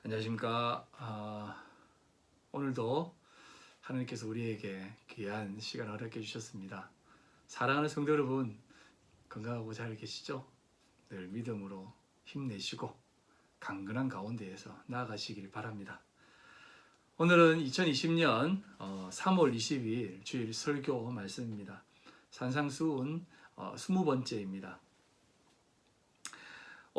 안녕하십니까. 오늘도 하나님께서 우리에게 귀한 시간을 허락해 주셨습니다. 사랑하는 성도 여러분, 건강하고 잘 계시죠? 늘 믿음으로 힘내시고 강건한 가운데에서 나아가시길 바랍니다. 오늘은 2020년 3월 22일 주일 설교 말씀입니다. 산상수훈 20번째입니다.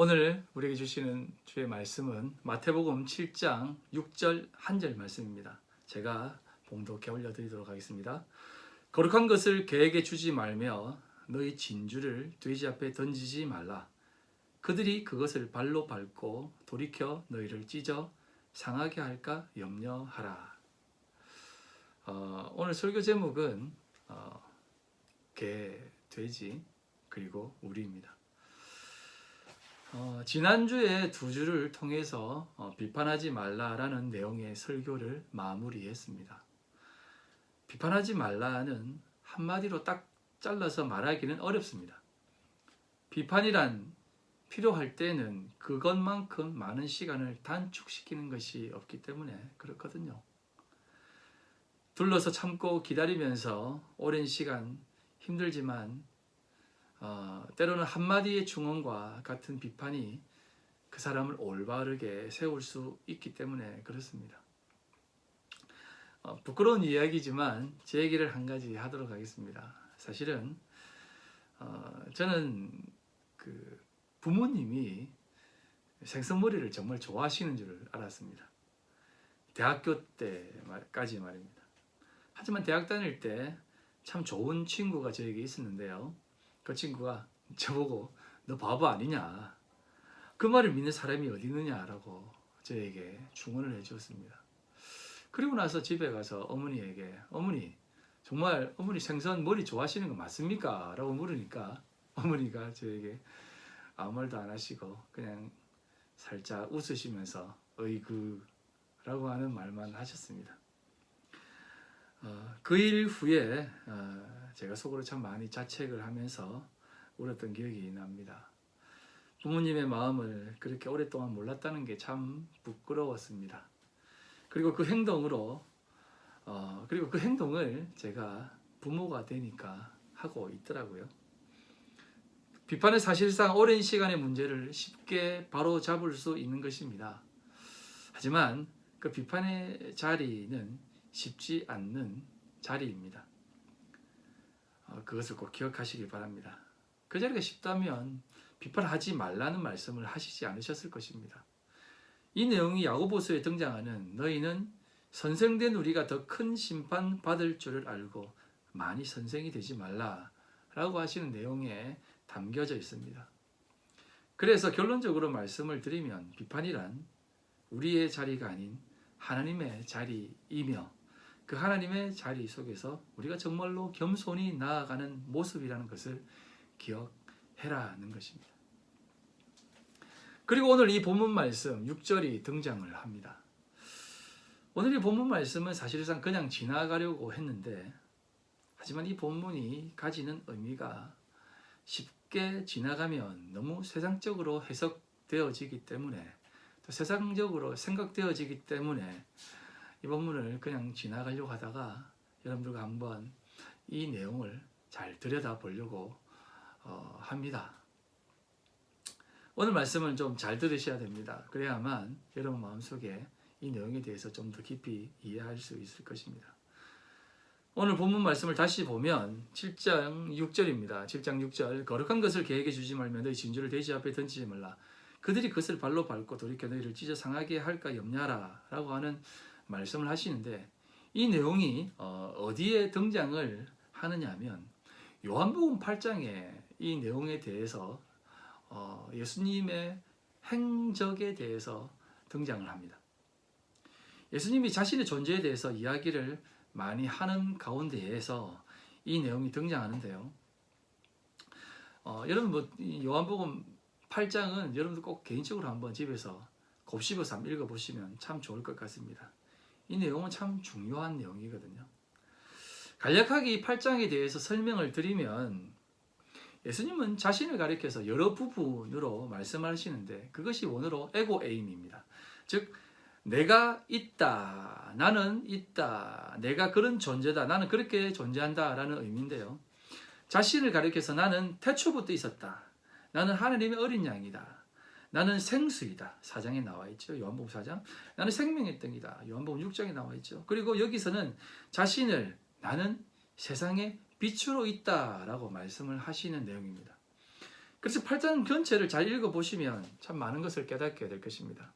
오늘 우리에게 주시는 주의 말씀은 마태복음 7장 6절 1절 말씀입니다. 제가 봉독해 올려드리도록 하겠습니다. 거룩한 것을 개에게 주지 말며 너희 진주를 돼지 앞에 던지지 말라. 그들이 그것을 발로 밟고 돌이켜 너희를 찢어 상하게 할까 염려하라. 오늘 설교 제목은 개, 돼지 그리고 우리입니다. 지난주에 두 주를 통해서 비판하지 말라라는 내용의 설교를 마무리했습니다. 비판하지 말라는 한마디로 딱 잘라서 말하기는 어렵습니다. 비판이란 필요할 때는 그것만큼 많은 시간을 단축시키는 것이 없기 때문에 그렇거든요. 둘러서 참고 기다리면서 오랜 시간 힘들지만 때로는 한마디의 중언과 같은 비판이 그 사람을 올바르게 세울 수 있기 때문에 그렇습니다. 부끄러운 이야기지만 제 얘기를 한 가지 하도록 하겠습니다. 사실은 저는 그 부모님이 생선머리를 정말 좋아하시는 줄 알았습니다. 대학교 때까지 말입니다. 하지만 대학 다닐 때 참 좋은 친구가 저에게 있었는데요. 그 친구가 저보고 너 바보 아니냐, 그 말을 믿는 사람이 어디 있느냐라고 저에게 충언을 해주었습니다. 그리고 나서 집에 가서 어머니에게 어머니 정말 어머니 생선 머리 좋아하시는 거 맞습니까? 라고 물으니까 어머니가 저에게 아무 말도 안 하시고 그냥 살짝 웃으시면서 어이구 라고 하는 말만 하셨습니다. 그 일 후에 제가 속으로 참 많이 자책을 하면서 울었던 기억이 납니다. 부모님의 마음을 그렇게 오랫동안 몰랐다는 게 참 부끄러웠습니다. 그리고 그 행동을 제가 부모가 되니까 하고 있더라고요. 비판은 사실상 오랜 시간의 문제를 쉽게 바로 잡을 수 있는 것입니다. 하지만 그 비판의 자리는 쉽지 않는 자리입니다. 그것을 꼭 기억하시기 바랍니다. 그 자리가 쉽다면 비판하지 말라는 말씀을 하시지 않으셨을 것입니다. 이 내용이 야고보서에 등장하는 너희는 선생된 우리가 더 큰 심판 받을 줄을 알고 많이 선생이 되지 말라 라고 하시는 내용에 담겨져 있습니다. 그래서 결론적으로 말씀을 드리면 비판이란 우리의 자리가 아닌 하나님의 자리이며 그 하나님의 자리 속에서 우리가 정말로 겸손히 나아가는 모습이라는 것을 기억해라는 것입니다. 그리고 오늘 이 본문 말씀 6절이 등장을 합니다. 오늘 이 본문 말씀은 사실상 그냥 지나가려고 했는데 하지만 이 본문이 가지는 의미가 쉽게 지나가면 너무 세상적으로 해석되어지기 때문에 또 세상적으로 생각되어지기 때문에 이 본문을 그냥 지나가려고 하다가 여러분들과 한번 이 내용을 잘 들여다보려고 합니다. 오늘 말씀을 좀 잘 들으셔야 됩니다. 그래야만 여러분 마음속에 이 내용에 대해서 좀 더 깊이 이해할 수 있을 것입니다. 오늘 본문 말씀을 다시 보면 7장 6절입니다. 7장 6절 거룩한 것을 개에게 주지 말며 너희 진주를 돼지 앞에 던지지 말라. 그들이 그것을 발로 밟고 돌이켜 너희를 찢어 상하게 할까 염려하라 라고 하는 말씀을 하시는데 이 내용이 어디에 등장을 하느냐 하면 요한복음 8장에 이 내용에 대해서 예수님의 행적에 대해서 등장을 합니다. 예수님이 자신의 존재에 대해서 이야기를 많이 하는 가운데에서 이 내용이 등장하는데요. 여러분 요한복음 8장은 여러분들 꼭 개인적으로 한번 집에서 곱씹어서 한번 읽어보시면 참 좋을 것 같습니다. 이 내용은 참 중요한 내용이거든요. 간략하게 이 8장에 대해서 설명을 드리면 예수님은 자신을 가리켜서 여러 부분으로 말씀하시는데 그것이 원어로 에고 에임입니다. 즉 내가 있다, 나는 있다, 내가 그런 존재다, 나는 그렇게 존재한다 라는 의미인데요. 자신을 가리켜서 나는 태초부터 있었다, 나는 하나님의 어린 양이다, 나는 생수이다, 4장에 나와 있죠. 요한복음 4장. 나는 생명의 떡이다, 요한복음 6장에 나와 있죠. 그리고 여기서는 자신을 나는 세상의 빛으로 있다라고 말씀을 하시는 내용입니다. 그래서 8장 전체를 잘 읽어보시면 참 많은 것을 깨닫게 될 것입니다.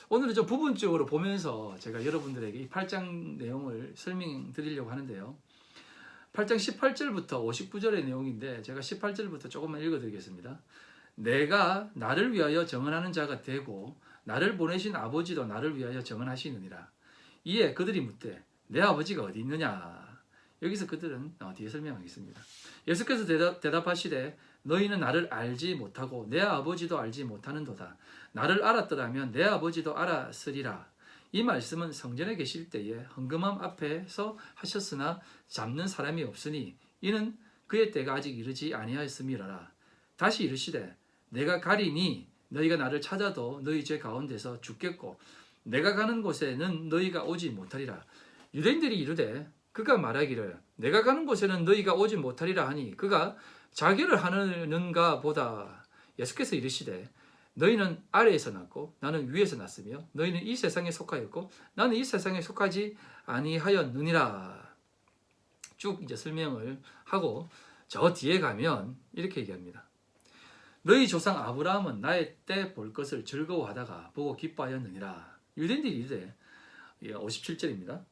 오늘은 좀 부분적으로 보면서 제가 여러분들에게 이 8장 내용을 설명드리려고 하는데요. 8장 18절부터 59절의 내용인데 제가 18절부터 조금만 읽어드리겠습니다. 내가 나를 위하여 정언하는 자가 되고 나를 보내신 아버지도 나를 위하여 정언하시느니라. 이에 그들이 묻되 내 아버지가 어디 있느냐. 여기서 그들은 뒤에 설명하겠습니다. 예수께서 대답하시되 너희는 나를 알지 못하고 내 아버지도 알지 못하는도다. 나를 알았더라면 내 아버지도 알았으리라. 이 말씀은 성전에 계실 때에 헌금함 앞에서 하셨으나 잡는 사람이 없으니 이는 그의 때가 아직 이르지 아니하였음이라라. 다시 이르시되 내가 가리니 너희가 나를 찾아도 너희 죄 가운데서 죽겠고 내가 가는 곳에는 너희가 오지 못하리라. 유대인들이 이르되 그가 말하기를 내가 가는 곳에는 너희가 오지 못하리라 하니 그가 자기를 하는가 보다. 예수께서 이르시되 너희는 아래에서 났고 나는 위에서 났으며 너희는 이 세상에 속하였고 나는 이 세상에 속하지 아니하였느니라. 쭉 이제 설명을 하고 저 뒤에 가면 이렇게 얘기합니다. 너희 조상 아브라함은 나의 때 볼 것을 즐거워하다가 보고 기뻐하였느니라. 유대인들이 이르되 57절입니다.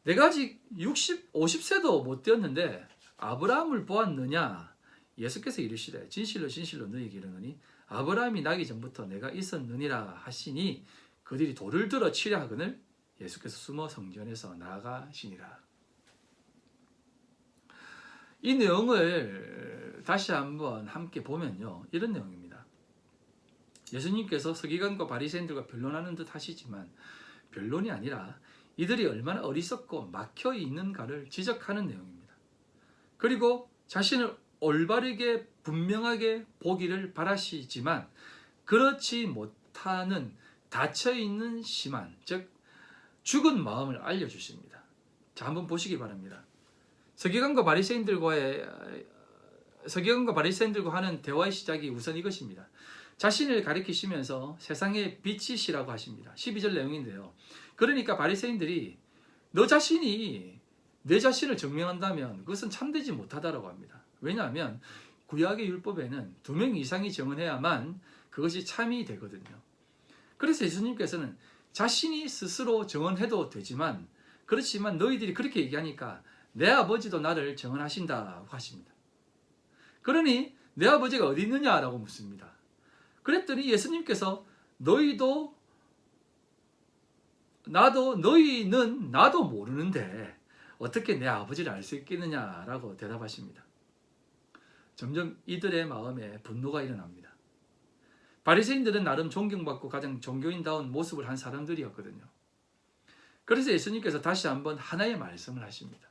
내가 아직 50세도 못 되었는데 아브라함을 보았느냐. 예수께서 이르시되 진실로 진실로 너희에게 이르노니 아브라함이 나기 전부터 내가 있었느니라 하시니 그들이 돌을 들어 치려 하거늘 예수께서 숨어 성전에서 나가시니라. 이 내용을 다시 한번 함께 보면요, 이런 내용입니다. 예수님께서 서기관과 바리새인들과 변론하는 듯 하시지만 변론이 아니라 이들이 얼마나 어리석고 막혀 있는가를 지적하는 내용입니다. 그리고 자신을 올바르게 분명하게 보기를 바라시지만 그렇지 못하는 닫혀있는 심한, 즉 죽은 마음을 알려주십니다. 자, 한번 보시기 바랍니다. 서기관과 바리새인들과 하는 대화의 시작이 우선 이것입니다. 자신을 가리키시면서 세상의 빛이시라고 하십니다. 12절 내용인데요. 그러니까 바리새인들이 너 자신이 내 자신을 증명한다면 그것은 참되지 못하다라고 합니다. 왜냐하면 구약의 율법에는 2명 이상이 증언해야만 그것이 참이 되거든요. 그래서 예수님께서는 자신이 스스로 증언해도 되지만 그렇지만 너희들이 그렇게 얘기하니까 내 아버지도 나를 증언하신다고 하십니다. 그러니 내 아버지가 어디 있느냐라고 묻습니다. 그랬더니 예수님께서 너희는 나도 모르는데 어떻게 내 아버지를 알 수 있겠느냐라고 대답하십니다. 점점 이들의 마음에 분노가 일어납니다. 바리새인들은 나름 존경받고 가장 종교인다운 모습을 한 사람들이었거든요. 그래서 예수님께서 다시 한번 하나의 말씀을 하십니다.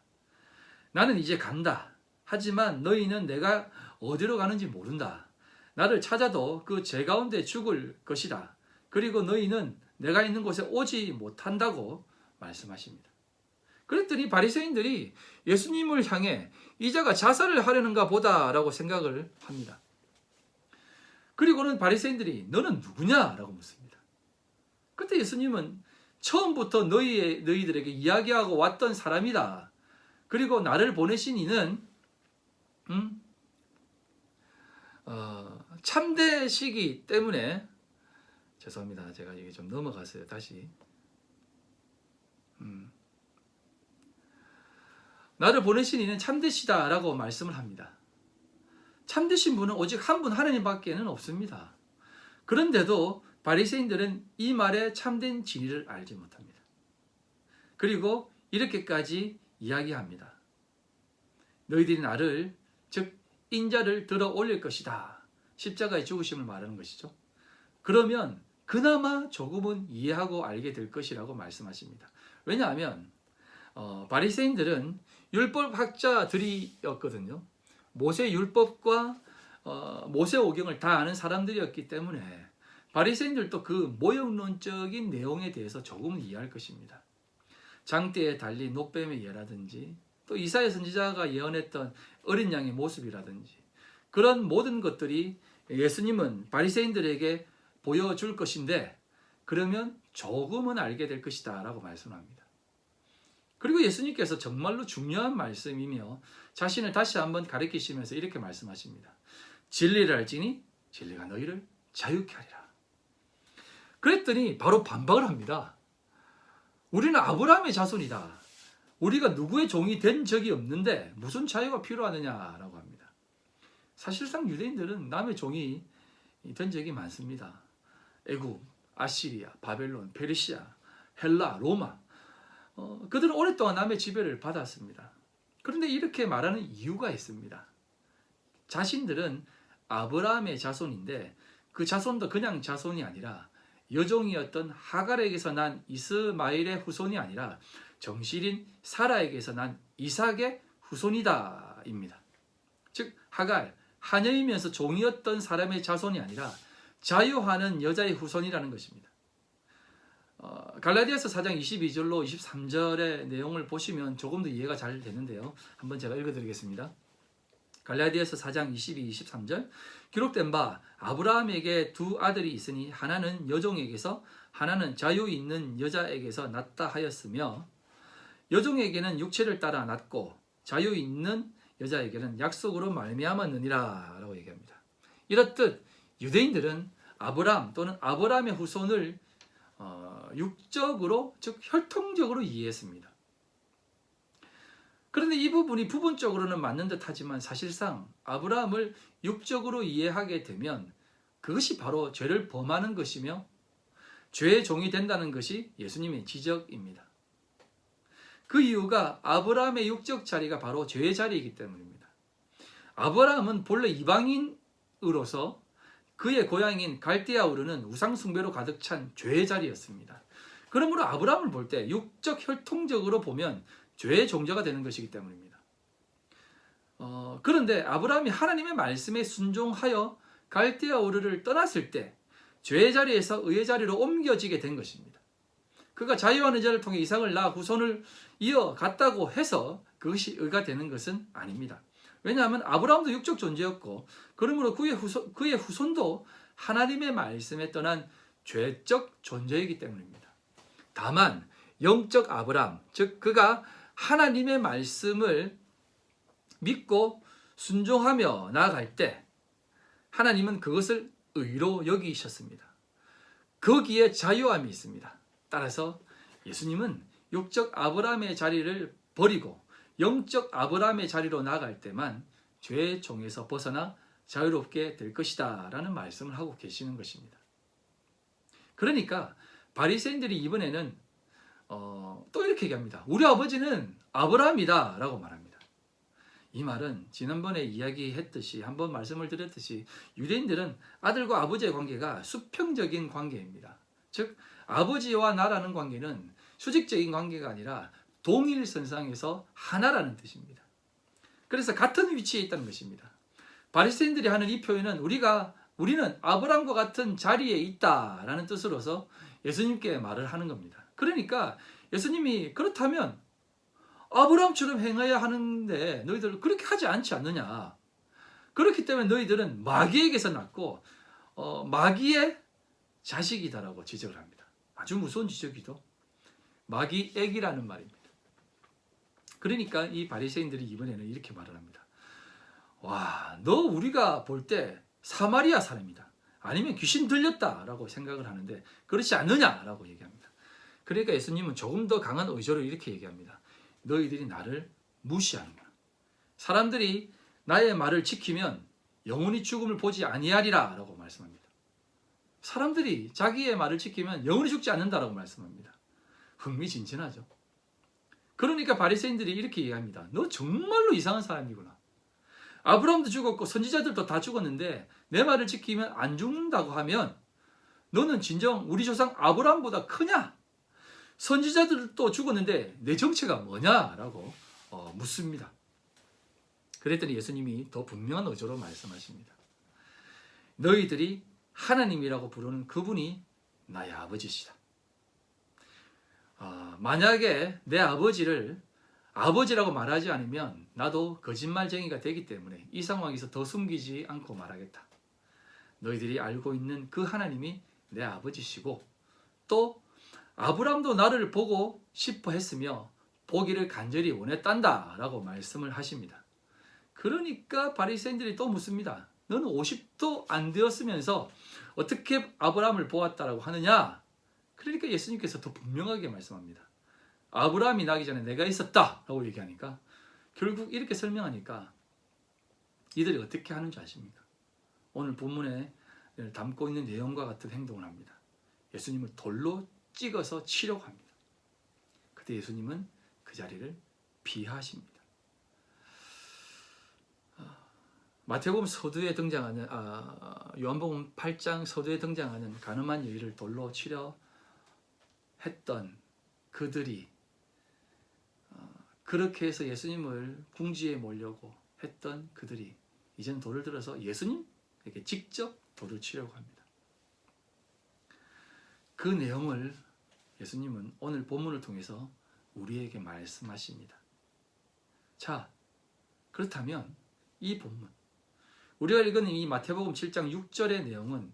나는 이제 간다. 하지만 너희는 내가 어디로 가는지 모른다. 나를 찾아도 그 죄 가운데 죽을 것이다. 그리고 너희는 내가 있는 곳에 오지 못한다고 말씀하십니다. 그랬더니 바리새인들이 예수님을 향해 이자가 자살을 하려는가 보다라고 생각을 합니다. 그리고는 바리새인들이 너는 누구냐라고 묻습니다. 그때 예수님은 처음부터 너희들에게 이야기하고 왔던 사람이다. 그리고 나를 보내신 이는 참되시기 때문에 죄송합니다. 제가 이게 좀 넘어갔어요. 다시 나를 보내신 이는 참되시다라고 말씀을 합니다. 참되신 분은 오직 한 분 하나님밖에는 없습니다. 그런데도 바리새인들은 이 말의 참된 진리를 알지 못합니다. 그리고 이렇게까지 이야기합니다. 너희들이 나를, 즉 인자를 들어 올릴 것이다. 십자가의 죽으심을 말하는 것이죠. 그러면 그나마 조금은 이해하고 알게 될 것이라고 말씀하십니다. 왜냐하면 바리새인들은 율법학자들이었거든요. 모세 율법과 모세 오경을 다 아는 사람들이었기 때문에 바리새인들도 그 모형론적인 내용에 대해서 조금은 이해할 것입니다. 장대에 달린 녹뱀의 예라든지 또 이사야 선지자가 예언했던 어린 양의 모습이라든지 그런 모든 것들이 예수님은 바리새인들에게 보여줄 것인데 그러면 조금은 알게 될 것이다 라고 말씀합니다. 그리고 예수님께서 정말로 중요한 말씀이며 자신을 다시 한번 가리키시면서 이렇게 말씀하십니다. 진리를 알지니 진리가 너희를 자유케 하리라. 그랬더니 바로 반박을 합니다. 우리는 아브라함의 자손이다. 우리가 누구의 종이 된 적이 없는데 무슨 자유가 필요하느냐라고 합니다. 사실상 유대인들은 남의 종이 된 적이 많습니다. 애굽, 아시리아, 바벨론, 페르시아, 헬라, 로마 그들은 오랫동안 남의 지배를 받았습니다. 그런데 이렇게 말하는 이유가 있습니다. 자신들은 아브라함의 자손인데 그 자손도 그냥 자손이 아니라 여종이었던 하갈에게서 난 이스마엘의 후손이 아니라 정실인 사라에게서 난 이삭의 후손이다 입니다. 즉 하갈, 하녀이면서 종이었던 사람의 자손이 아니라 자유하는 여자의 후손이라는 것입니다. 갈라디아서 4장 22절로 23절의 내용을 보시면 조금 더 이해가 잘 되는데요. 한번 제가 읽어드리겠습니다. 갈라디아서 4장 22, 23절 기록된 바 아브라함에게 두 아들이 있으니 하나는 여종에게서 하나는 자유 있는 여자에게서 났다 하였으며 여종에게는 육체를 따라 났고 자유 있는 여자에게는 약속으로 말미암았느니라 라고 얘기합니다. 이렇듯 유대인들은 아브라함 또는 아브라함의 후손을 육적으로 즉 혈통적으로 이해했습니다. 그런데 이 부분이 부분적으로는 맞는 듯 하지만 사실상 아브라함을 육적으로 이해하게 되면 그것이 바로 죄를 범하는 것이며 죄의 종이 된다는 것이 예수님의 지적입니다. 그 이유가 아브라함의 육적 자리가 바로 죄의 자리이기 때문입니다. 아브라함은 본래 이방인으로서 그의 고향인 갈대아 우르는 우상 숭배로 가득 찬 죄의 자리였습니다. 그러므로 아브라함을 볼 때 육적 혈통적으로 보면 죄의 종자가 되는 것이기 때문입니다. 그런데 아브라함이 하나님의 말씀에 순종하여 갈대아 우르를 떠났을 때 죄의 자리에서 의의 자리로 옮겨지게 된 것입니다. 그가 자유하는 자를 통해 이삭을 낳아 후손을 이어갔다고 해서 그것이 의가 되는 것은 아닙니다. 왜냐하면 아브라함도 육적 존재였고 그러므로 그의 후손도 하나님의 말씀에 떠난 죄적 존재이기 때문입니다. 다만 영적 아브라함, 즉 그가 하나님의 말씀을 믿고 순종하며 나아갈 때 하나님은 그것을 의로 여기셨습니다. 거기에 자유함이 있습니다. 따라서 예수님은 육적 아브라함의 자리를 버리고 영적 아브라함의 자리로 나아갈 때만 죄의 종에서 벗어나 자유롭게 될 것이다 라는 말씀을 하고 계시는 것입니다. 그러니까 바리새인들이 이번에는 또 이렇게 얘기합니다. 우리 아버지는 아브라함이다 라고 말합니다. 이 말은 지난번에 이야기했듯이 한번 말씀을 드렸듯이 유대인들은 아들과 아버지의 관계가 수평적인 관계입니다. 즉 아버지와 나라는 관계는 수직적인 관계가 아니라 동일선상에서 하나라는 뜻입니다. 그래서 같은 위치에 있다는 것입니다. 바리새인들이 하는 이 표현은 우리는 아브라함과 같은 자리에 있다라는 뜻으로서 예수님께 말을 하는 겁니다. 그러니까 예수님이 그렇다면 아브라함처럼 행해야 하는데 너희들 그렇게 하지 않지 않느냐. 그렇기 때문에 너희들은 마귀에게서 났고 마귀의 자식이다라고 지적을 합니다. 아주 무서운 지적이죠. 마귀액이라는 말입니다. 그러니까 이 바리새인들이 이번에는 이렇게 말을 합니다. 와, 너 우리가 볼 때 사마리아 사람이다. 아니면 귀신 들렸다라고 생각을 하는데 그렇지 않느냐라고 얘기합니다. 그러니까 예수님은 조금 더 강한 의조로 이렇게 얘기합니다. 너희들이 나를 무시하는구나. 사람들이 나의 말을 지키면 영원히 죽음을 보지 아니하리라 라고 말씀합니다. 사람들이 자기의 말을 지키면 영원히 죽지 않는다라고 말씀합니다. 흥미진진하죠. 그러니까 바리새인들이 이렇게 얘기합니다. 너 정말로 이상한 사람이구나. 아브라함도 죽었고 선지자들도 다 죽었는데 내 말을 지키면 안 죽는다고 하면 너는 진정 우리 조상 아브라함보다 크냐? 선지자들도 죽었는데 내 정체가 뭐냐라고 묻습니다. 그랬더니 예수님이 더 분명한 어조로 말씀하십니다. 너희들이 하나님이라고 부르는 그분이 나의 아버지시다. 만약에 내 아버지를 아버지라고 말하지 않으면 나도 거짓말쟁이가 되기 때문에 이 상황에서 더 숨기지 않고 말하겠다. 너희들이 알고 있는 그 하나님이 내 아버지시고 또 아브람도 나를 보고 싶어 했으며 보기를 간절히 원했단다 라고 말씀을 하십니다. 그러니까 바리새인들이 또 묻습니다. 너는 50도 안 되었으면서 어떻게 아브라함을 보았다라고 하느냐? 그러니까 예수님께서 더 분명하게 말씀합니다. 아브라함이 나기 전에 내가 있었다 라고 얘기하니까 결국 이렇게 설명하니까 이들이 어떻게 하는 줄 아십니까? 오늘 본문에 담고 있는 내용과 같은 행동을 합니다. 예수님을 돌로 찍어서 치려고 합니다. 그때 예수님은 그 자리를 피하십니다. 마태복음 서두에 등장하는 요한복음 8장 서두에 등장하는 가늠한 여인을 돌로 치려 했던 그들이 그렇게 해서 예수님을 궁지에 몰려고 했던 그들이 이제는 돌을 들어서 예수님에게 직접 돌을 치려고 합니다. 그 내용을 예수님은 오늘 본문을 통해서 우리에게 말씀하십니다. 자, 그렇다면 이 본문, 우리가 읽은 이 마태복음 7장 6절의 내용은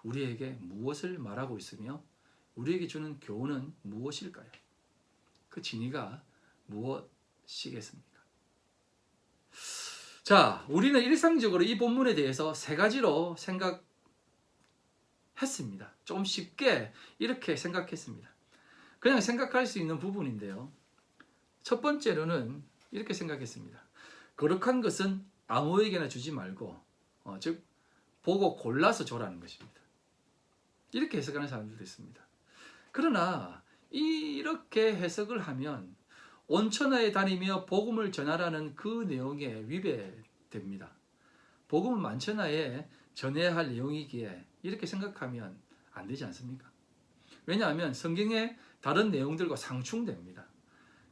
우리에게 무엇을 말하고 있으며 우리에게 주는 교훈은 무엇일까요? 그 진리가 무엇이겠습니까? 자, 우리는 일상적으로 이 본문에 대해서 세 가지로 생각했습니다. 좀 쉽게 이렇게 생각했습니다. 그냥 생각할 수 있는 부분인데요. 첫 번째로는 이렇게 생각했습니다. 거룩한 것은 아무에게나 주지 말고 즉 보고 골라서 줘라는 것입니다. 이렇게 해석하는 사람들도 있습니다. 그러나 이렇게 해석을 하면 온천하에 다니며 복음을 전하라는 그 내용에 위배됩니다. 복음은 만천하에 전해야 할 내용이기에 이렇게 생각하면 안 되지 않습니까? 왜냐하면 성경의 다른 내용들과 상충됩니다.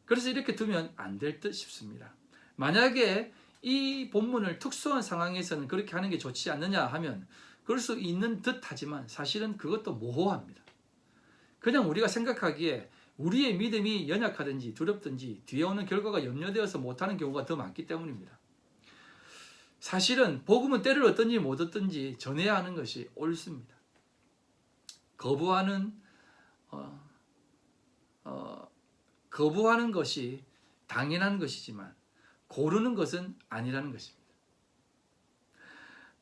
그래서 이렇게 두면 안 될 듯 싶습니다. 만약에 이 본문을 특수한 상황에서는 그렇게 하는 게 좋지 않느냐 하면 그럴 수 있는 듯 하지만 사실은 그것도 모호합니다. 그냥 우리가 생각하기에 우리의 믿음이 연약하든지 두렵든지 뒤에 오는 결과가 염려되어서 못하는 경우가 더 많기 때문입니다. 사실은 복음은 때를 얻든지 못 얻든지 전해야 하는 것이 옳습니다. 거부하는 것이 당연한 것이지만 고르는 것은 아니라는 것입니다.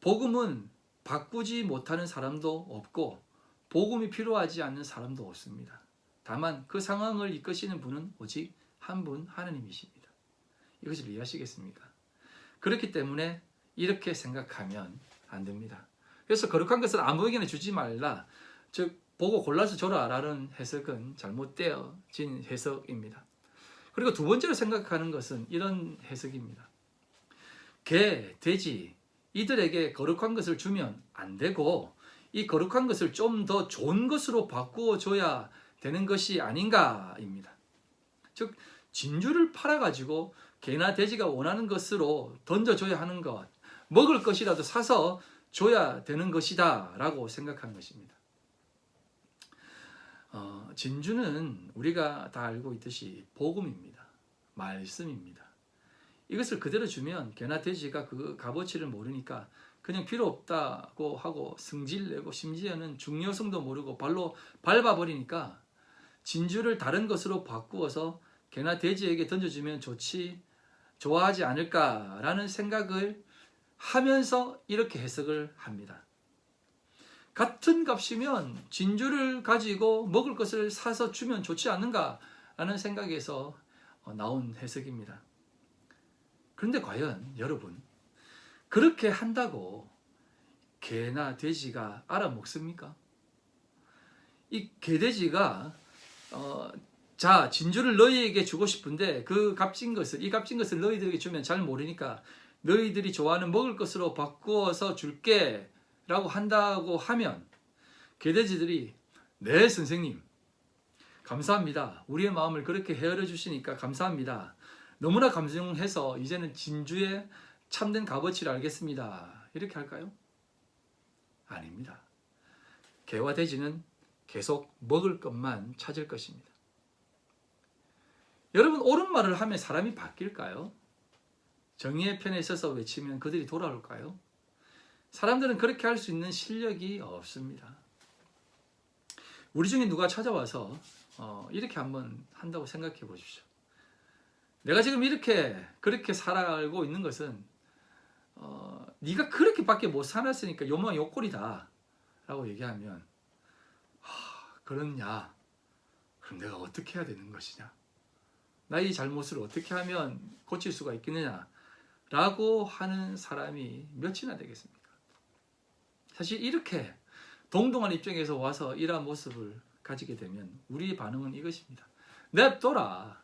복음은 바꾸지 못하는 사람도 없고 복음이 필요하지 않는 사람도 없습니다. 다만 그 상황을 이끄시는 분은 오직 한 분 하나님이십니다. 이것을 이해하시겠습니까? 그렇기 때문에 이렇게 생각하면 안 됩니다. 그래서 거룩한 것은 아무에게나 주지 말라, 즉 보고 골라서 줘라 라는 해석은 잘못되어진 해석입니다. 그리고 두 번째로 생각하는 것은 이런 해석입니다. 개, 돼지 이들에게 거룩한 것을 주면 안 되고 이 거룩한 것을 좀 더 좋은 것으로 바꾸어 줘야 되는 것이 아닌가입니다. 즉 진주를 팔아가지고 개나 돼지가 원하는 것으로 던져줘야 하는 것, 먹을 것이라도 사서 줘야 되는 것이다 라고 생각하는 것입니다. 진주는 우리가 다 알고 있듯이 복음입니다. 말씀입니다. 이것을 그대로 주면 개나 돼지가 그 값어치를 모르니까 그냥 필요 없다고 하고 승질내고 심지어는 중요성도 모르고 발로 밟아버리니까 진주를 다른 것으로 바꾸어서 개나 돼지에게 던져주면 좋아하지 않을까라는 생각을 하면서 이렇게 해석을 합니다. 같은 값이면 진주를 가지고 먹을 것을 사서 주면 좋지 않는가 라는 생각에서 나온 해석입니다. 그런데 과연 여러분 그렇게 한다고 개나 돼지가 알아먹습니까? 이 개돼지가 자 진주를 너희에게 주고 싶은데 이 값진 것을 너희들에게 주면 잘 모르니까 너희들이 좋아하는 먹을 것으로 바꾸어서 줄게 라고 한다고 하면 개돼지들이 네 선생님 감사합니다. 우리의 마음을 그렇게 헤아려 주시니까 감사합니다. 너무나 감동해서 이제는 진주의 참된 값어치를 알겠습니다. 이렇게 할까요? 아닙니다. 개와 돼지는 계속 먹을 것만 찾을 것입니다. 여러분, 옳은 말을 하면 사람이 바뀔까요? 정의의 편에 서서 외치면 그들이 돌아올까요? 사람들은 그렇게 할 수 있는 실력이 없습니다. 우리 중에 누가 찾아와서 이렇게 한번 한다고 생각해 보십시오. 내가 지금 그렇게 살아가고 있는 것은 네가 그렇게밖에 못 살았으니까 요만 요꼴이다 라고 얘기하면 그렇냐? 그럼 내가 어떻게 해야 되는 것이냐? 나의 잘못을 어떻게 하면 고칠 수가 있겠느냐? 라고 하는 사람이 몇이나 되겠습니까? 사실 이렇게 동등한 입장에서 와서 이러한 모습을 가지게 되면 우리의 반응은 이것입니다. 냅둬라.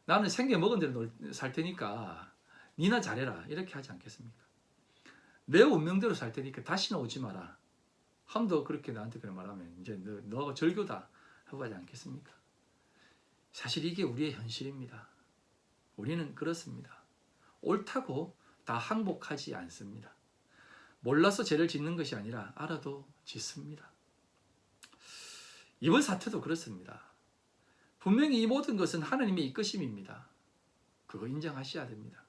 나는 생겨 먹은 대로 살 테니까 니나 잘해라. 이렇게 하지 않겠습니까? 내 운명대로 살 테니까 다시는 오지 마라. 함도 그렇게 나한테 그런 말하면 이제 너가 절교다 하고 하지 않겠습니까? 사실 이게 우리의 현실입니다. 우리는 그렇습니다. 옳다고 다 항복하지 않습니다. 몰라서 죄를 짓는 것이 아니라 알아도 짓습니다. 이번 사태도 그렇습니다. 분명히 이 모든 것은 하나님의 이끄심입니다. 그거 인정하셔야 됩니다.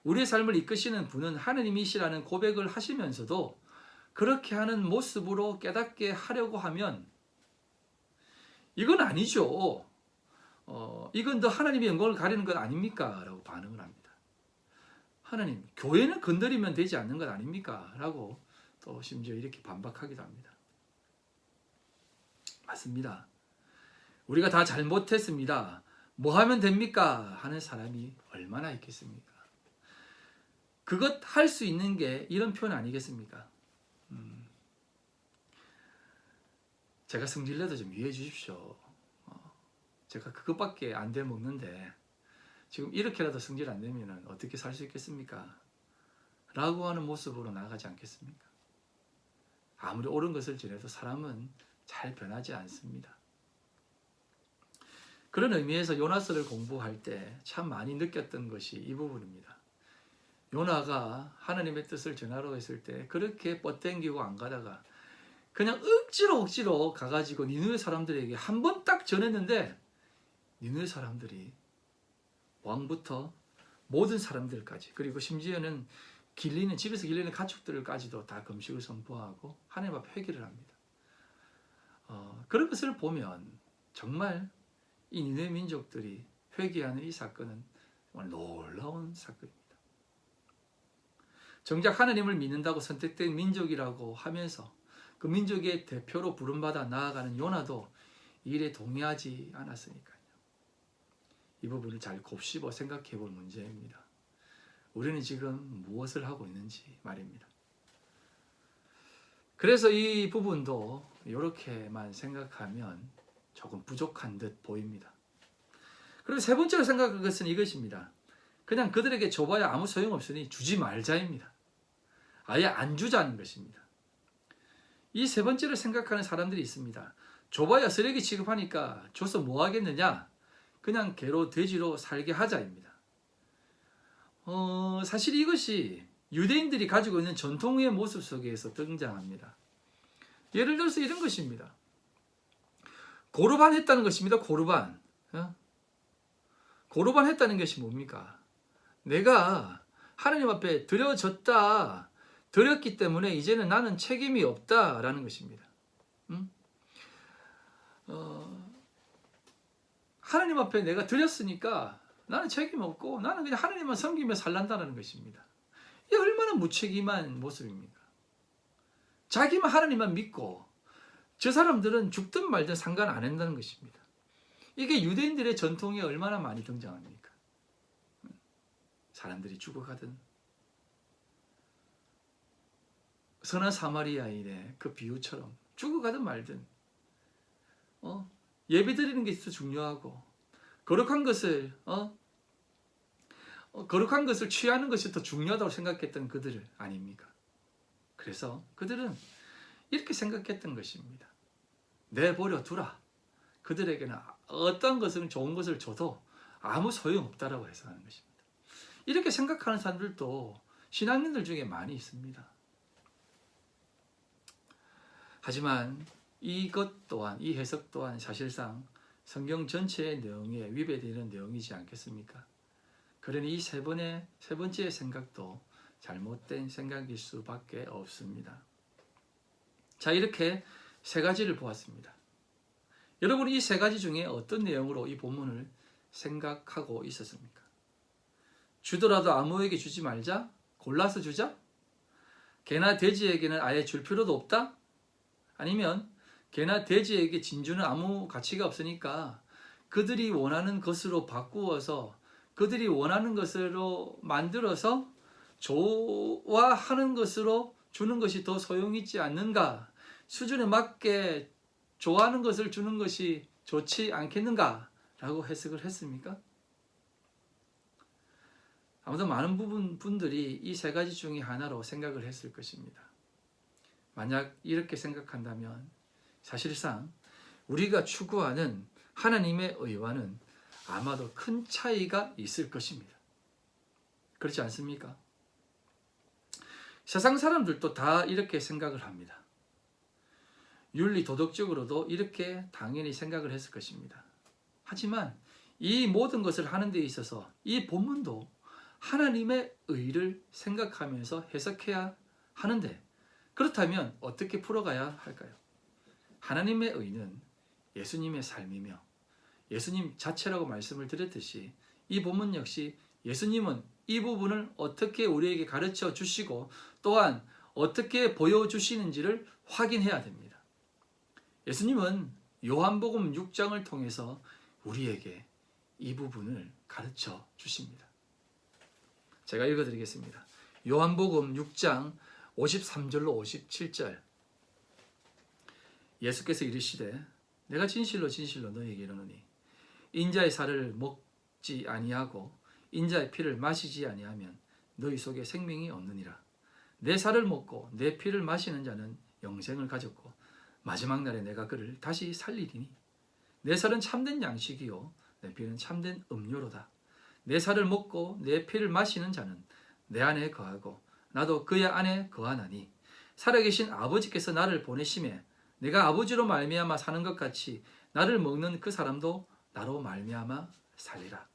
우리의 삶을 이끄시는 분은 하나님이시라는 고백을 하시면서도 그렇게 하는 모습으로 깨닫게 하려고 하면 이건 아니죠. 이건 더 하나님의 영광을 가리는 것 아닙니까? 라고 반응을 합니다. 하나님, 교회는 건드리면 되지 않는 것 아닙니까? 라고 또 심지어 이렇게 반박하기도 합니다. 맞습니다. 우리가 다 잘못했습니다. 뭐 하면 됩니까? 하는 사람이 얼마나 있겠습니까? 그것 할 수 있는 게 이런 표현 아니겠습니까? 제가 성질내도 좀 이해해 주십시오. 제가 그것밖에 안 돼 먹는데 지금 이렇게라도 성질 안 내면 어떻게 살 수 있겠습니까? 라고 하는 모습으로 나아가지 않겠습니까? 아무리 옳은 것을 지내도 사람은 잘 변하지 않습니다. 그런 의미에서 요나서를 공부할 때 참 많이 느꼈던 것이 이 부분입니다. 요나가 하나님의 뜻을 전하러 했을 때 그렇게 뻗땡기고 안 가다가 그냥 억지로 가가지고 니느웨 사람들에게 한 번 딱 전했는데 니느웨 사람들이 왕부터 모든 사람들까지 그리고 심지어는 집에서 길리는 가축들까지도 다 금식을 선포하고 하나님 앞에 회개를 합니다. 그런 것을 보면 정말 이 니느웨 민족들이 회개하는 이 사건은 정말 놀라운 사건입니다. 정작 하나님을 믿는다고 선택된 민족이라고 하면서 그 민족의 대표로 부름받아 나아가는 요나도 이 일에 동의하지 않았으니까요. 이 부분을 잘 곱씹어 생각해 볼 문제입니다. 우리는 지금 무엇을 하고 있는지 말입니다. 그래서 이 부분도 이렇게만 생각하면 조금 부족한 듯 보입니다. 그리고 세 번째로 생각할 것은 이것입니다. 그냥 그들에게 줘봐야 아무 소용없으니 주지 말자입니다. 아예 안 주자는 것입니다. 이 세 번째를 생각하는 사람들이 있습니다. 줘봐야 쓰레기 취급하니까 줘서 뭐 하겠느냐? 그냥 개로 돼지로 살게 하자입니다. 사실 이것이 유대인들이 가지고 있는 전통의 모습 속에서 등장합니다. 예를 들어서 이런 것입니다. 고르반 했다는 것입니다. 고르반. 고르반 했다는 것이 뭡니까? 내가 하나님 앞에 드렸기 때문에 이제는 나는 책임이 없다라는 것입니다. 하나님 앞에 내가 드렸으니까 나는 책임 없고 나는 그냥 하나님만 섬기며 살란다는 것입니다. 이게 얼마나 무책임한 모습입니까? 자기만 하나님만 믿고 저 사람들은 죽든 말든 상관 안 한다는 것입니다. 이게 유대인들의 전통에 얼마나 많이 등장합니까? 사람들이 죽어가든 선한 사마리아인의 그 비유처럼 죽어가든 말든 예배 드리는 게 더 중요하고 거룩한 것을 취하는 것이 더 중요하다고 생각했던 그들 아닙니까? 그래서 그들은 이렇게 생각했던 것입니다. 내버려 두라. 그들에게는 어떤 것은 좋은 것을 줘도 아무 소용없다라고 해석하는 것입니다. 이렇게 생각하는 사람들도 신앙인들 중에 많이 있습니다. 하지만 이것 또한, 이 해석 또한 사실상 성경 전체의 내용에 위배되는 내용이지 않겠습니까? 그러니 이 세 번째 생각도 잘못된 생각일 수밖에 없습니다. 자, 이렇게 세 가지를 보았습니다. 여러분, 이 세 가지 중에 어떤 내용으로 이 본문을 생각하고 있었습니까? 주더라도 아무에게 주지 말자? 골라서 주자? 개나 돼지에게는 아예 줄 필요도 없다? 아니면 개나 돼지에게 진주는 아무 가치가 없으니까 그들이 원하는 것으로 바꾸어서 그들이 원하는 것으로 만들어서 좋아하는 것으로 주는 것이 더 소용있지 않는가? 수준에 맞게 좋아하는 것을 주는 것이 좋지 않겠는가? 라고 해석을 했습니까? 아무튼 많은 분들이 이 세 가지 중에 하나로 생각을 했을 것입니다. 만약 이렇게 생각한다면 사실상 우리가 추구하는 하나님의 의와는 아마도 큰 차이가 있을 것입니다. 그렇지 않습니까? 세상 사람들도 다 이렇게 생각을 합니다. 윤리 도덕적으로도 이렇게 당연히 생각을 했을 것입니다. 하지만 이 모든 것을 하는 데 있어서 이 본문도 하나님의 의를 생각하면서 해석해야 하는데, 그렇다면 어떻게 풀어가야 할까요? 하나님의 의는 예수님의 삶이며 예수님 자체라고 말씀을 드렸듯이 이 본문 역시 예수님은 이 부분을 어떻게 우리에게 가르쳐 주시고 또한 어떻게 보여주시는지를 확인해야 됩니다. 예수님은 요한복음 6장을 통해서 우리에게 이 부분을 가르쳐 주십니다. 제가 읽어드리겠습니다. 요한복음 6장 53절로 57절. 예수께서 이르시되 내가 진실로 진실로 너희에게 이르노니 인자의 살을 먹지 아니하고 인자의 피를 마시지 아니하면 너희 속에 생명이 없느니라. 내 살을 먹고 내 피를 마시는 자는 영생을 가졌고 마지막 날에 내가 그를 다시 살리리니 내 살은 참된 양식이요 내 피는 참된 음료로다. 내 살을 먹고 내 피를 마시는 자는 내 안에 거하고 나도 그의 안에 거하나니 살아계신 아버지께서 나를 보내심에 내가 아버지로 말미암아 사는 것 같이 나를 먹는 그 사람도 나로 말미암아 살리라.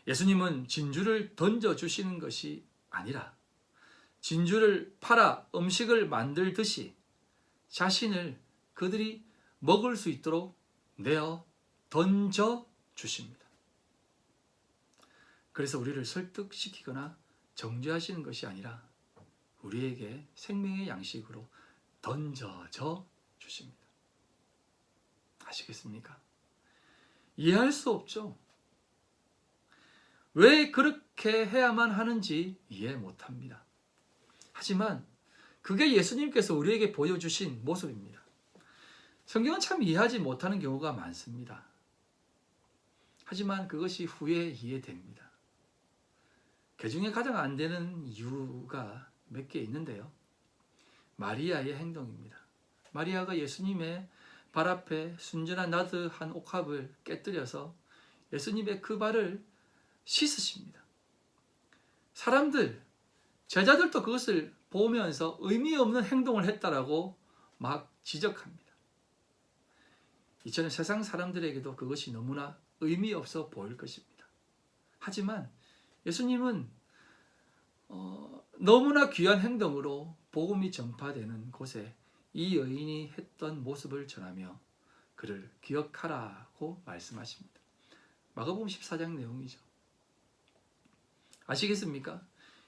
예수님은 진주를 던져주시는 것이 아니라 진주를 팔아 음식을 만들듯이 자신을 그들이 먹을 수 있도록 내어 던져주십니다. 그래서 우리를 설득시키거나 정죄하시는 것이 아니라 우리에게 생명의 양식으로 던져져 주십니다. 아시겠습니까? 이해할 수 없죠. 왜 그렇게 해야만 하는지 이해 못합니다. 하지만 그게 예수님께서 우리에게 보여주신 모습입니다. 성경은 참 이해하지 못하는 경우가 많습니다. 하지만 그것이 후에 이해됩니다. 그 중에 가장 안 되는 이유가 몇 개 있는데요. 마리아의 행동입니다. 마리아가 예수님의 발 앞에 순전한 나드한 옥합을 깨뜨려서 예수님의 그 발을 씻으십니다. 사람들, 제자들도 그것을 보면서 의미 없는 행동을 했다라고 막 지적합니다. 이처럼 세상 사람들에게도 그것이 너무나 의미 없어 보일 것입니다. 하지만 예수님은 너무나 귀한 행동으로 복음이 전파되는 곳에 이 여인이 했던 모습을 전하며 그를 기억하라고 말씀하십니다. 마가복음 14장 내용이죠. 아시겠습니까?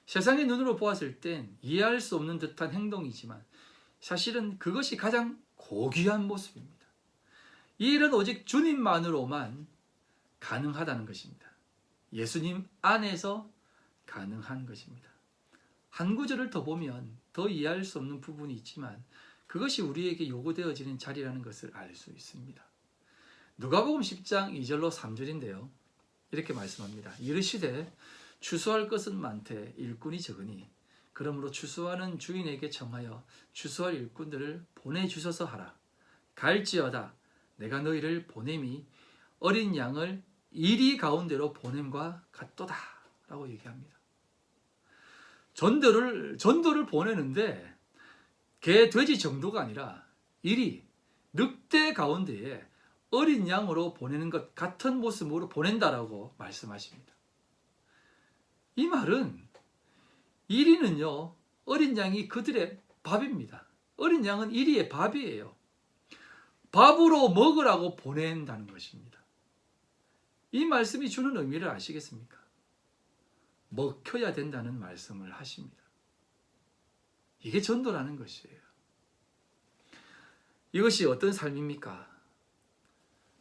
세상의 눈으로 보았을 땐 이해할 수 없는 듯한 행동이지만 사실은 그것이 가장 고귀한 모습입니다. 이 일은 오직 주님만으로만 가능하다는 것입니다. 예수님 안에서 가능한 것입니다. 한 구절을 더 보면 더 이해할 수 없는 부분이 있지만 그것이 우리에게 요구되어지는 자리라는 것을 알 수 있습니다. 누가복음 10장 2절로 3절인데요. 이렇게 말씀합니다. 이르시되 추수할 것은 많되 일꾼이 적으니 그러므로 추수하는 주인에게 청하여 추수할 일꾼들을 보내주소서 하라. 갈지어다 내가 너희를 보냄이 어린 양을 이리 가운데로 보냄과 같도다 라고 얘기합니다. 전도를 보내는데 개, 돼지 정도가 아니라 일이 늑대 가운데에 어린 양으로 보내는 것 같은 모습으로 보낸다라고 말씀하십니다. 이 말은 이리는요, 어린 양이 그들의 밥입니다. 어린 양은 이리의 밥이에요. 밥으로 먹으라고 보낸다는 것입니다. 이 말씀이 주는 의미를 아시겠습니까? 먹혀야 된다는 말씀을 하십니다. 이게 전도라는 것이에요. 이것이 어떤 삶입니까?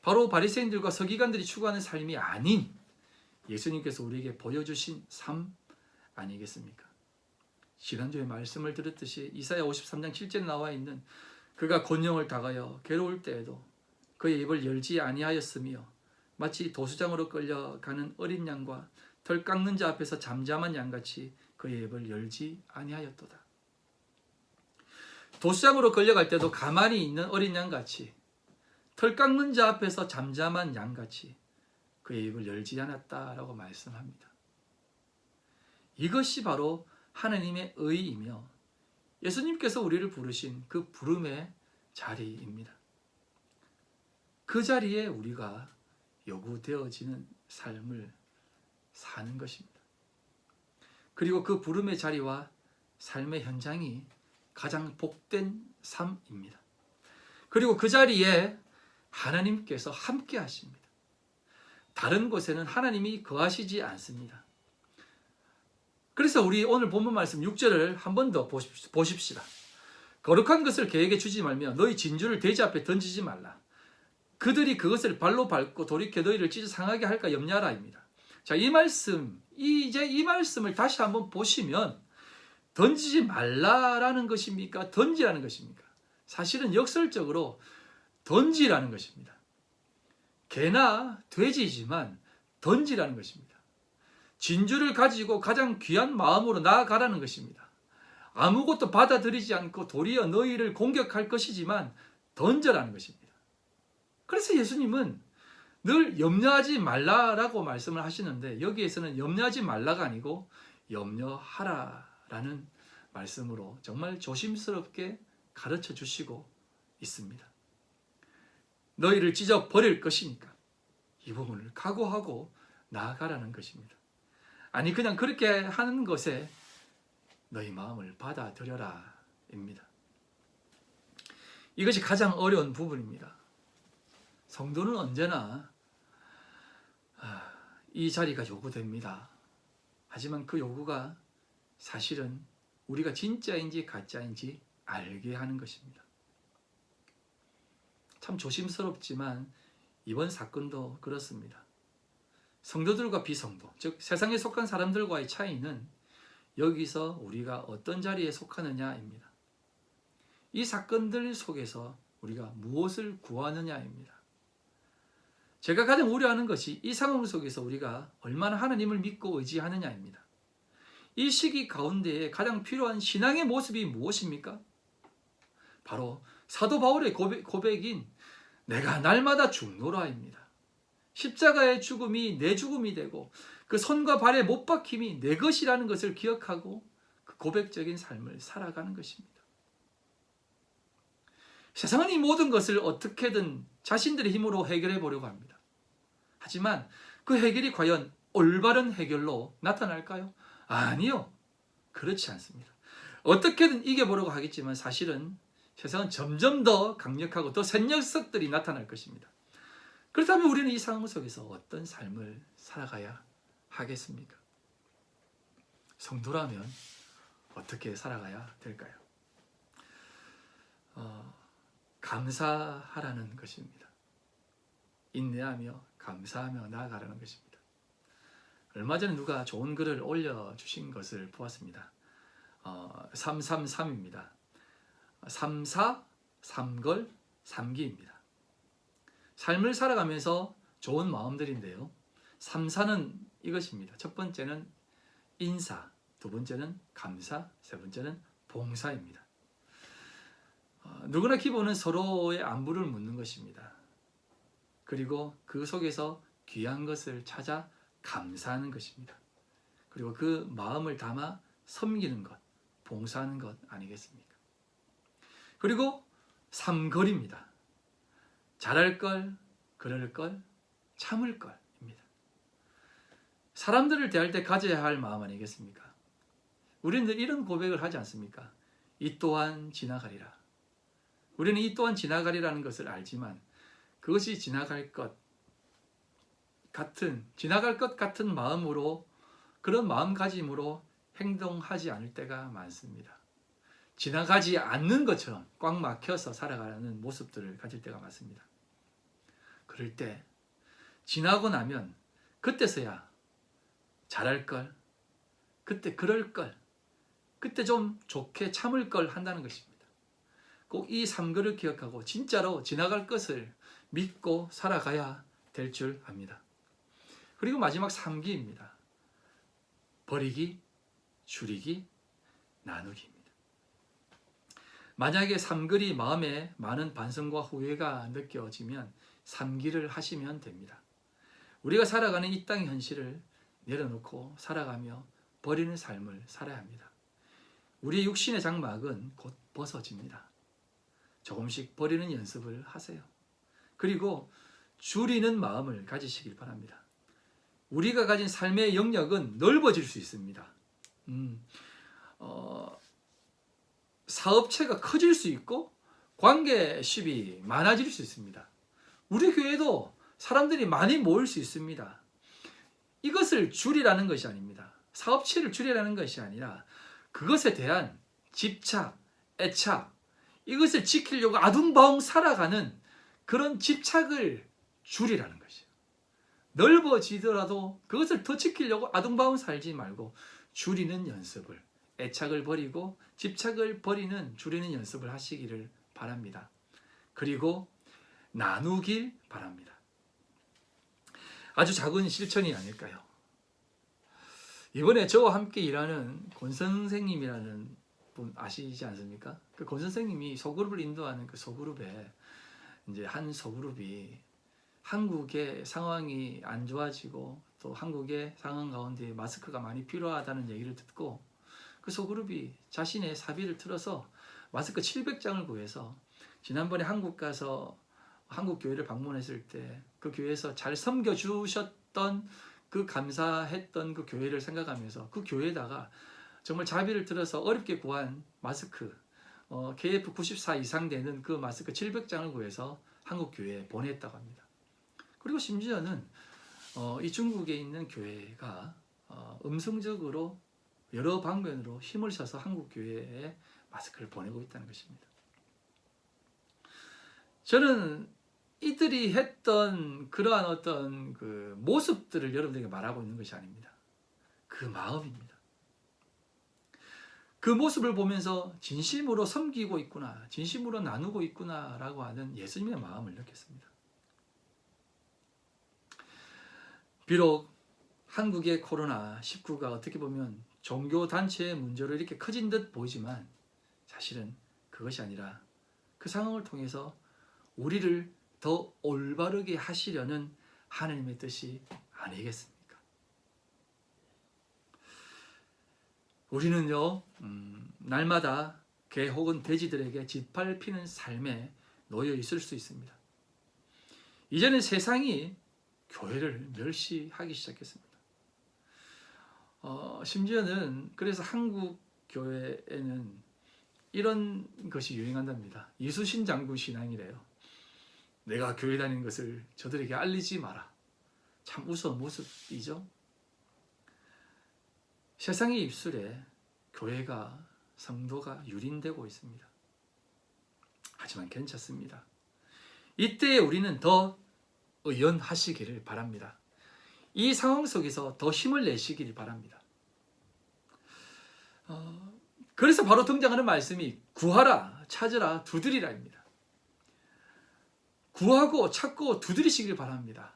바로 바리새인들과 서기관들이 추구하는 삶이 아닌 예수님께서 우리에게 보여주신 삶 아니겠습니까? 지난주에 말씀을 들었듯이 이사야 53장 7절에 나와 있는 그가 곤령을 당하여 괴로울 때에도 그의 입을 열지 아니하였으며 마치 도수장으로 끌려가는 어린 양과 털 깎는 자 앞에서 잠잠한 양같이 그의 입을 열지 아니하였도다. 도수장으로 끌려갈 때도 가만히 있는 어린 양같이 털 깎는 자 앞에서 잠잠한 양같이 그의 입을 열지 않았다라고 말씀합니다. 이것이 바로 하나님의 의이며 예수님께서 우리를 부르신 그 부름의 자리입니다. 그 자리에 우리가 요구되어지는 삶을 사는 것입니다. 그리고 그 부름의 자리와 삶의 현장이 가장 복된 삶입니다. 그리고 그 자리에 하나님께서 함께 하십니다. 다른 곳에는 하나님이 거하시지 않습니다. 그래서 우리 오늘 본문 말씀 6절을 한 번 더 보십시다. 거룩한 것을 계획에 주지 말며 너희 진주를 돼지 앞에 던지지 말라. 그들이 그것을 발로 밟고 돌이켜 너희를 찢어 상하게 할까 염려하라입니다. 자, 이 말씀을 다시 한번 보시면 던지지 말라라는 것입니까? 던지라는 것입니까? 사실은 역설적으로 던지라는 것입니다. 개나 돼지지만 던지라는 것입니다. 진주를 가지고 가장 귀한 마음으로 나아가라는 것입니다. 아무것도 받아들이지 않고 도리어 너희를 공격할 것이지만 던져라는 것입니다. 그래서 예수님은 늘 염려하지 말라라고 말씀을 하시는데 여기에서는 염려하지 말라가 아니고 염려하라라는 말씀으로 정말 조심스럽게 가르쳐 주시고 있습니다. 너희를 찢어 버릴 것이니까 이 부분을 각오하고 나아가라는 것입니다. 아니 그냥 그렇게 하는 것에 너희 마음을 받아들여라 입니다. 이것이 가장 어려운 부분입니다. 성도는 언제나 이 자리가 요구됩니다. 하지만 그 요구가 사실은 우리가 진짜인지 가짜인지 알게 하는 것입니다. 참 조심스럽지만 이번 사건도 그렇습니다. 성도들과 비성도, 즉 세상에 속한 사람들과의 차이는 여기서 우리가 어떤 자리에 속하느냐입니다. 이 사건들 속에서 우리가 무엇을 구하느냐입니다. 제가 가장 우려하는 것이 이 상황 속에서 우리가 얼마나 하나님을 믿고 의지하느냐입니다. 이 시기 가운데에 가장 필요한 신앙의 모습이 무엇입니까? 바로 사도 바울의 고백인 내가 날마다 죽노라입니다. 십자가의 죽음이 내 죽음이 되고 그 손과 발의 못 박힘이 내 것이라는 것을 기억하고 그 고백적인 삶을 살아가는 것입니다. 세상은 이 모든 것을 어떻게든 자신들의 힘으로 해결해 보려고 합니다. 하지만 그 해결이 과연 올바른 해결로 나타날까요? 아니요. 그렇지 않습니다. 어떻게든 이겨보려고 하겠지만 사실은 세상은 점점 더 강력하고 더 센 녀석들이 나타날 것입니다. 그렇다면 우리는 이 상황 속에서 어떤 삶을 살아가야 하겠습니까? 성도라면 어떻게 살아가야 될까요? 감사하라는 것입니다. 인내하며 감사하며 나아가라는 것입니다. 얼마 전에 누가 좋은 글을 올려주신 것을 보았습니다. 333입니다. 3사, 3걸, 3기입니다. 삶을 살아가면서 좋은 마음들인데요. 3사는 이것입니다. 첫 번째는 인사, 두 번째는 감사, 세 번째는 봉사입니다. 누구나 기본은 서로의 안부를 묻는 것입니다. 그리고 그 속에서 귀한 것을 찾아 감사하는 것입니다. 그리고 그 마음을 담아 섬기는 것, 봉사하는 것 아니겠습니까? 그리고 삼걸입니다. 잘할 걸, 그럴 걸, 참을 걸입니다. 사람들을 대할 때 가져야 할 마음 아니겠습니까? 우리는 늘 이런 고백을 하지 않습니까? 이 또한 지나가리라. 우리는 이 또한 지나가리라는 것을 알지만 그것이 지나갈 것 같은 마음으로, 그런 마음가짐으로 행동하지 않을 때가 많습니다. 지나가지 않는 것처럼 꽉 막혀서 살아가는 모습들을 가질 때가 많습니다. 그럴 때 지나고 나면 그때서야 잘할 걸, 그때 그럴 걸, 그때 좀 좋게 참을 걸 한다는 것입니다. 꼭 이 삼거를 기억하고 진짜로 지나갈 것을 믿고 살아가야 될 줄 압니다. 그리고 마지막 3기입니다. 버리기, 줄이기, 나누기입니다. 만약에 3걸이 마음에 많은 반성과 후회가 느껴지면 3기를 하시면 됩니다. 우리가 살아가는 이 땅의 현실을 내려놓고 살아가며 버리는 삶을 살아야 합니다. 우리의 육신의 장막은 곧 벗어집니다. 조금씩 버리는 연습을 하세요. 그리고 줄이는 마음을 가지시길 바랍니다. 우리가 가진 삶의 영역은 넓어질 수 있습니다. 사업체가 커질 수 있고 관계십이 많아질 수 있습니다. 우리 교회도 사람들이 많이 모일 수 있습니다. 이것을 줄이라는 것이 아닙니다. 사업체를 줄이라는 것이 아니라 그것에 대한 집착, 애착, 이것을 지키려고 아둥바둥 살아가는 그런 집착을 줄이라는 것이에요. 넓어지더라도 그것을 더 지키려고 아둥바둥 살지 말고 줄이는 연습을, 애착을 버리고 집착을 버리는 줄이는 연습을 하시기를 바랍니다. 그리고 나누길 바랍니다. 아주 작은 실천이 아닐까요? 이번에 저와 함께 일하는 권 선생님이라는 분 아시지 않습니까? 그 권 선생님이 소그룹을 인도하는 그 소그룹에 이제 한 소그룹이 한국의 상황이 안 좋아지고 또 한국의 상황 가운데 마스크가 많이 필요하다는 얘기를 듣고 그 소그룹이 자신의 사비를 틀어서 마스크 700장을 구해서 지난번에 한국 가서 한국 교회를 방문했을 때 그 교회에서 잘 섬겨주셨던 그 감사했던 그 교회를 생각하면서 그 교회에다가 정말 자비를 들어서 어렵게 구한 마스크 KF94 이상 되는 그 마스크 700장을 구해서 한국 교회에 보냈다고 합니다. 그리고 심지어는 이 중국에 있는 교회가 음성적으로 여러 방면으로 힘을 써서 한국 교회에 마스크를 보내고 있다는 것입니다. 저는 이들이 했던 그러한 어떤 그 모습들을 여러분들에게 말하고 있는 것이 아닙니다. 그 마음입니다. 그 모습을 보면서 진심으로 섬기고 있구나, 진심으로 나누고 있구나라고 하는 예수님의 마음을 느꼈습니다. 비록 한국의 코로나19가 어떻게 보면 종교단체의 문제로 이렇게 커진 듯 보이지만 사실은 그것이 아니라 그 상황을 통해서 우리를 더 올바르게 하시려는 하나님의 뜻이 아니겠습니까? 우리는요, 날마다 개 혹은 돼지들에게 짓밟히는 삶에 놓여 있을 수 있습니다. 이제는 세상이 교회를 멸시하기 시작했습니다. 심지어는 그래서 한국 교회에는 이런 것이 유행한답니다. 이수신 장군 신앙이래요. 내가 교회 다니는 것을 저들에게 알리지 마라. 참 우스운 모습이죠. 세상의 입술에 교회가, 성도가 유린되고 있습니다. 하지만 괜찮습니다. 이때 우리는 더 의연하시기를 바랍니다. 이 상황 속에서 더 힘을 내시기를 바랍니다. 그래서 바로 등장하는 말씀이 구하라, 찾으라, 두드리라입니다. 구하고 찾고 두드리시길 바랍니다.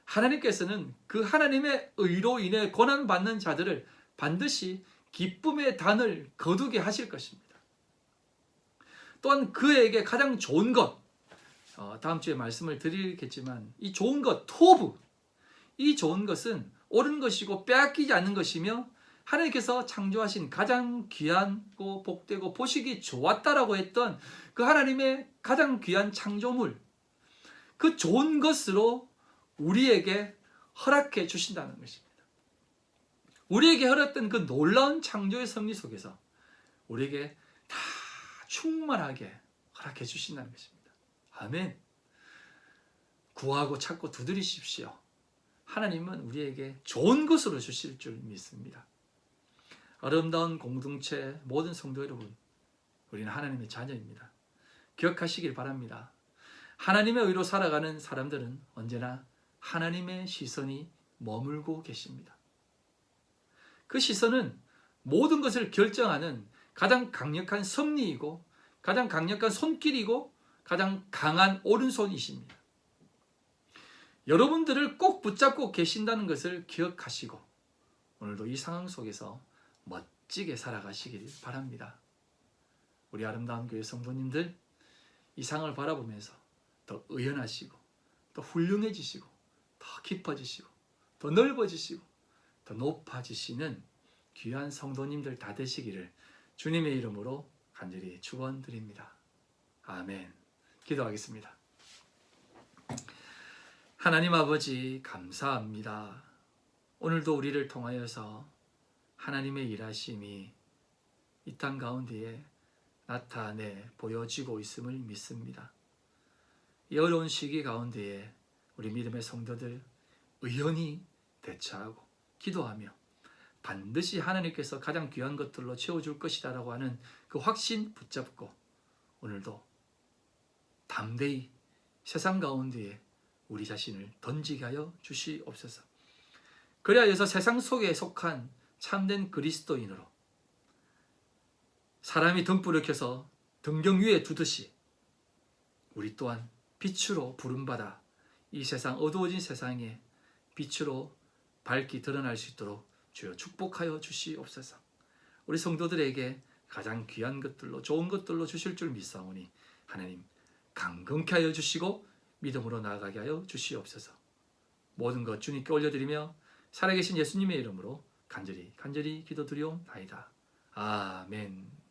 하나님께서는 그 하나님의 의로 인해 고난받는 자들을 반드시 기쁨의 단을 거두게 하실 것입니다. 또한 그에게 가장 좋은 것, 다음 주에 말씀을 드리겠지만 이 좋은 것, 토부, 이 좋은 것은 옳은 것이고 빼앗기지 않는 것이며 하나님께서 창조하신 가장 귀하고 복되고 보시기 좋았다라고 했던 그 하나님의 가장 귀한 창조물, 그 좋은 것으로 우리에게 허락해 주신다는 것입니다. 우리에게 허락된 그 놀라운 창조의 섭리 속에서 우리에게 다 충만하게 허락해 주신다는 것입니다. 아멘. 구하고 찾고 두드리십시오. 하나님은 우리에게 좋은 것으로 주실 줄 믿습니다. 아름다운 공동체 모든 성도 여러분, 우리는 하나님의 자녀입니다. 기억하시길 바랍니다. 하나님의 의로 살아가는 사람들은 언제나 하나님의 시선이 머물고 계십니다. 그 시선은 모든 것을 결정하는 가장 강력한 섭리이고 가장 강력한 손길이고 가장 강한 오른손이십니다. 여러분들을 꼭 붙잡고 계신다는 것을 기억하시고 오늘도 이 상황 속에서 멋지게 살아가시길 바랍니다. 우리 아름다운 교회 성도님들, 이 상을 바라보면서 더 의연하시고 더 훌륭해지시고 더 깊어지시고 더 넓어지시고 더 높아지시는 귀한 성도님들 다 되시기를 주님의 이름으로 간절히 축원드립니다. 아멘. 기도하겠습니다. 하나님 아버지, 감사합니다. 오늘도 우리를 통하여서 하나님의 일하심이 이 땅 가운데에 나타내 보여지고 있음을 믿습니다. 이 어려운 시기 가운데에 우리 믿음의 성도들 의연히 대처하고 기도하며 반드시 하나님께서 가장 귀한 것들로 채워줄 것이다 라고 하는 그 확신 붙잡고 오늘도 담대히 세상 가운데에 우리 자신을 던지게 하여 주시옵소서. 그리하여서 세상 속에 속한 참된 그리스도인으로 사람이 등불을 켜서 등경 위에 두듯이 우리 또한 빛으로 부름받아 이 세상 어두워진 세상에 빛으로 밝게 드러날 수 있도록 주여 축복하여 주시옵소서. 우리 성도들에게 가장 귀한 것들로 좋은 것들로 주실 줄 믿사오니 하나님 강건케 하여 주시고 믿음으로 나아가게 하여 주시옵소서. 모든 것 주님께 올려드리며 살아계신 예수님의 이름으로 간절히 기도드리옵나이다. 아멘.